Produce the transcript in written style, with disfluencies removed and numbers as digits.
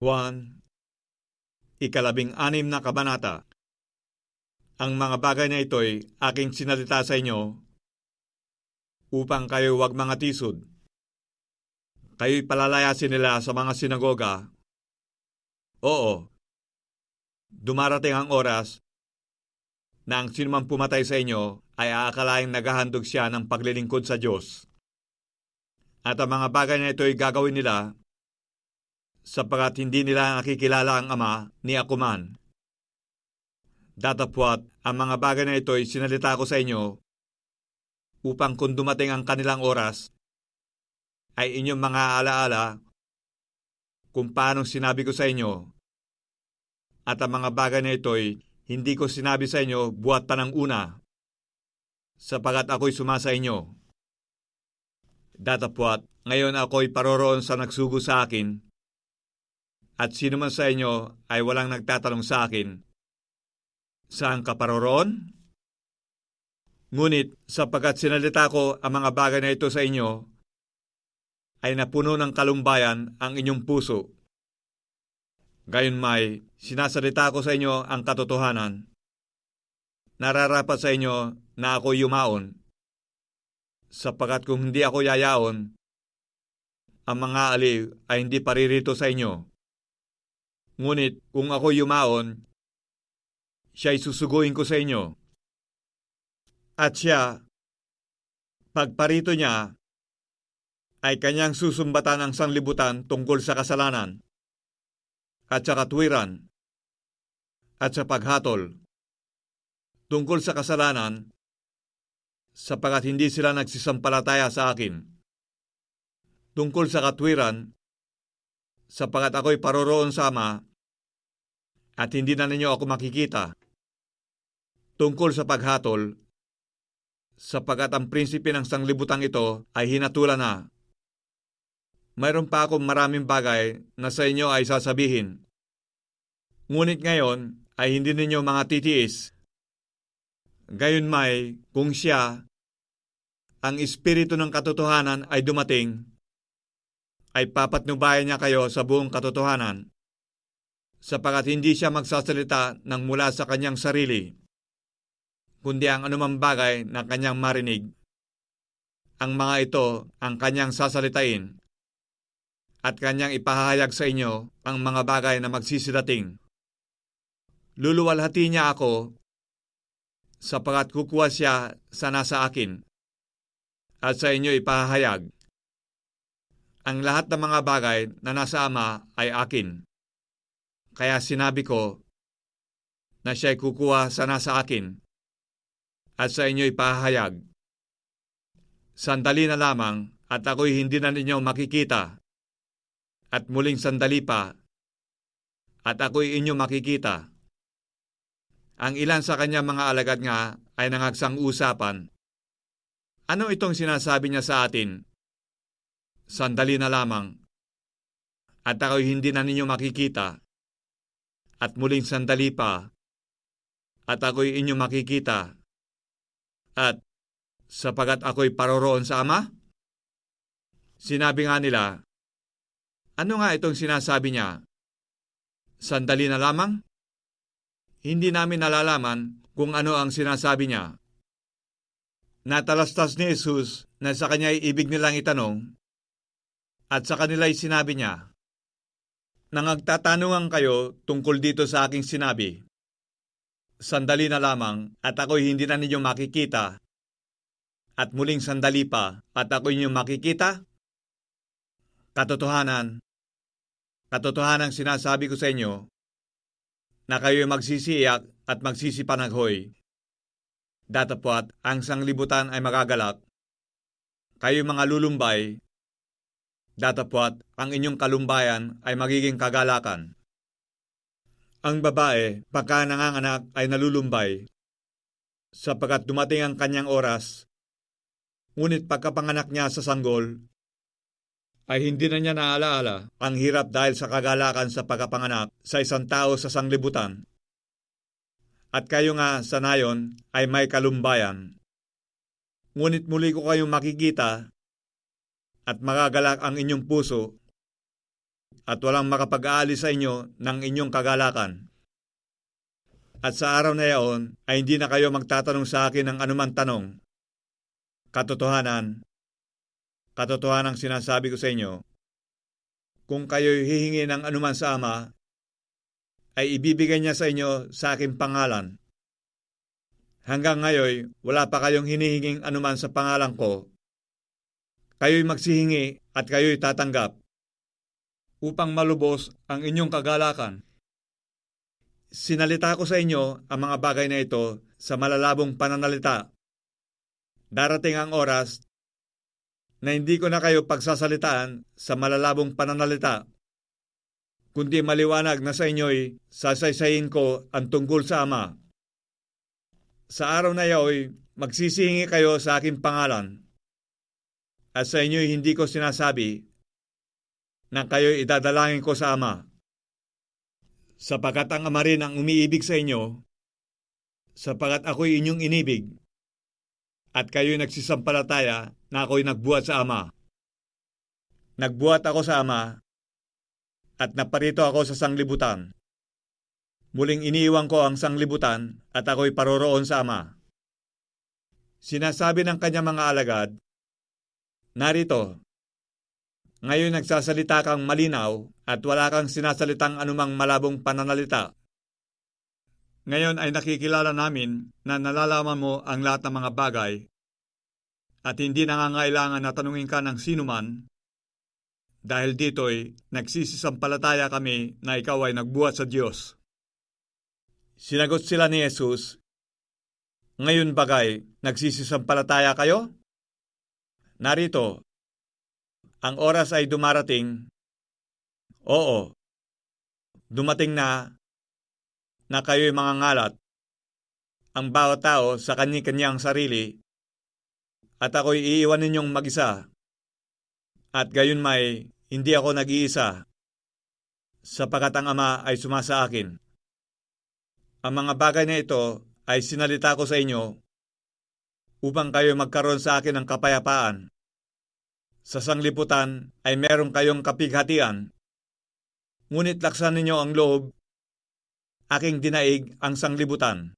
Juan, 16 na kabanata. Ang mga bagay na ito'y aking sinalita sa inyo upang kayo huwag mga tisod. Kayo'y palalayasin nila sa mga sinagoga. Oo, dumarating ang oras na ang sinumang pumatay sa inyo ay aakalaing naghahandog siya ng paglilingkod sa Diyos. At ang mga bagay na ito'y gagawin nila sapagkat hindi nila nakikilala ang Ama ni ako man. Datapwat, ang mga bagay na ito'y sinalita ko sa inyo upang kung dumating ang kanilang oras, ay inyong mga alaala kung paanong sinabi ko sa inyo. At ang mga bagay na ito'y hindi ko sinabi sa inyo buhat pa ng una, sapagkat ako'y sumasa inyo. Datapwat, ngayon ako'y paroroon sa nagsugo sa akin, at sino man sa inyo ay walang nagtatanong sa akin, saan ka paroroon? Ngunit sapagkat sinalita ko ang mga bagay na ito sa inyo, ay napuno ng kalumbayan ang inyong puso. Gayunmay, sinasalita ko sa inyo ang katotohanan. Nararapat sa inyo na ako yumaon, sapagkat kung hindi ako yayaon, ang mga aliw ay hindi paririto sa inyo. Ngunit kung ako yumaon, siya'y susuguin ko sa inyo. At siya, pagparito niya, ay kanyang susumbatan ang sanglibutan tungkol sa kasalanan, at sa katwiran, at sa paghatol. Tungkol sa kasalanan, sapagkat hindi sila nagsisampalataya sa akin. Tungkol sa katwiran, sapagkat ako'y paroroon sa Ama, at hindi na ninyo ako makikita. Tungkol sa paghatol, sapagkat ang prinsipe ng sanglibutang ito ay hinatulan na. Mayroon pa akong maraming bagay na sa inyo ay sasabihin. Ngunit ngayon ay hindi ninyo mga titiis. Gayunmay, kung siya, ang Espiritu ng katotohanan ay dumating, ay papatnubayan niya kayo sa buong katotohanan, sapagkat hindi siya magsasalita ng mula sa kanyang sarili, kundi ang anumang bagay na kanyang marinig. Ang mga ito ang kanyang sasalitain, at kanyang ipahayag sa inyo ang mga bagay na magsisidating. Luluwalhati niya ako, sapagkat kukuha siya sa nasa akin, at sa inyo ipahayag. Ang lahat ng mga bagay na nasa Ama ay akin. Kaya sinabi ko na siya'y kukuha sa nasa akin, at sa inyo ipahayag. Sandali na lamang, at ako'y hindi na ninyo makikita. At muling sandali pa, at ako'y inyo makikita. Ang ilan sa kanya mga alagad nga ay nangagsang-usapan. Ano itong sinasabi niya sa atin? Sandali na lamang, at ako'y hindi na ninyo makikita. At muling sandali pa, at ako'y inyo makikita. At sapagat ako'y paroroon sa Ama? Sinabi nga nila, ano nga itong sinasabi niya? Sandali na lamang? Hindi namin nalalaman kung ano ang sinasabi niya. Natalastas ni Jesus na sa kanya'y ibig nilang itanong, at sa kanila'y sinabi niya, nangagtatanungan kayo tungkol dito sa aking sinabi. Sandali na lamang, at ako'y hindi na ninyo makikita. At muling sandali pa, at ako'y ninyo makikita? Katotohanan sinasabi ko sa inyo, na kayo'y magsisiyak at magsisipanaghoy. Datapwat, ang sanglibutan ay magagalak. Kayo'y mga lulumbay. Datapwat, ang inyong kalumbayan ay magiging kagalakan. Ang babae, pagka nanganganak ay nalulumbay, sapagkat dumating ang kanyang oras. Ngunit pagkapanganak niya sa sanggol, ay hindi na niya naalaala ang hirap dahil sa kagalakan sa pagkapanganak sa isang tao sa sanglibutan. At kayo nga sa nayon ay may kalumbayan. Ngunit muli ko kayong makikita at magagalak ang inyong puso. at walang makapag-aalis sa inyo ng inyong kagalakan. At sa araw na iyon ay hindi na kayo magtatanong sa akin ng anuman tanong. Katotohanan sinasabi ko sa inyo, kung kayo'y hihingi ng anuman sa Ama, ay ibibigay niya sa inyo sa aking pangalan. Hanggang ngayon, wala pa kayong hinihinging anuman sa pangalan ko. Kayo'y magsihingi at kayo'y tatanggap, upang malubos ang inyong kagalakan. Sinalita ko sa inyo ang mga bagay na ito sa malalabong pananalita. Darating ang oras na hindi ko na kayo pagsasalitaan sa malalabong pananalita, kundi maliwanag na sa inyo'y sasaysayin ko ang tungkol sa Ama. Sa araw na iyon, magsisihingi kayo sa aking pangalan, at sa inyo'y hindi ko sinasabi na kayo'y idadalangin ko sa Ama, sapagkat ang Ama rin ang umiibig sa inyo, sapagkat ako'y inyong inibig, at kayo'y nagsisampalataya na ako'y nagbuhat sa Ama. Nagbuhat ako sa Ama, at naparito ako sa sanglibutan. Muling iniiwan ko ang sanglibutan at ako'y paroroon sa Ama. Sinasabi ng kanyang mga alagad, narito, ngayon nagsasalita kang malinaw at wala kang sinasalitang anumang malabong pananalita. Ngayon ay nakikilala namin na nalalaman mo ang lahat ng mga bagay at hindi nangangailangan na tanungin ka ng sinuman, dahil dito'y nagsisisampalataya kami na ikaw ay nagbuhat sa Diyos. Sinagot sila ni Jesus, ngayon bagay, nagsisisampalataya kayo? Narito, ang oras ay dumarating. Oo, dumating na kayo'y mangangalat, ang bawat tao sa kanya-kanyang sarili, at ako'y iiwan ninyong mag-isa. At gayon may, hindi ako nag-iisa, sapagkat ang Ama ay sumasa akin. Ang mga bagay na ito ay sinalita ko sa inyo upang kayo magkaroon sa akin ng kapayapaan. Sa sanglibutan ay meron kayong kapighatian, ngunit laksan ninyo ang loob, aking dinaig ang sanglibutan.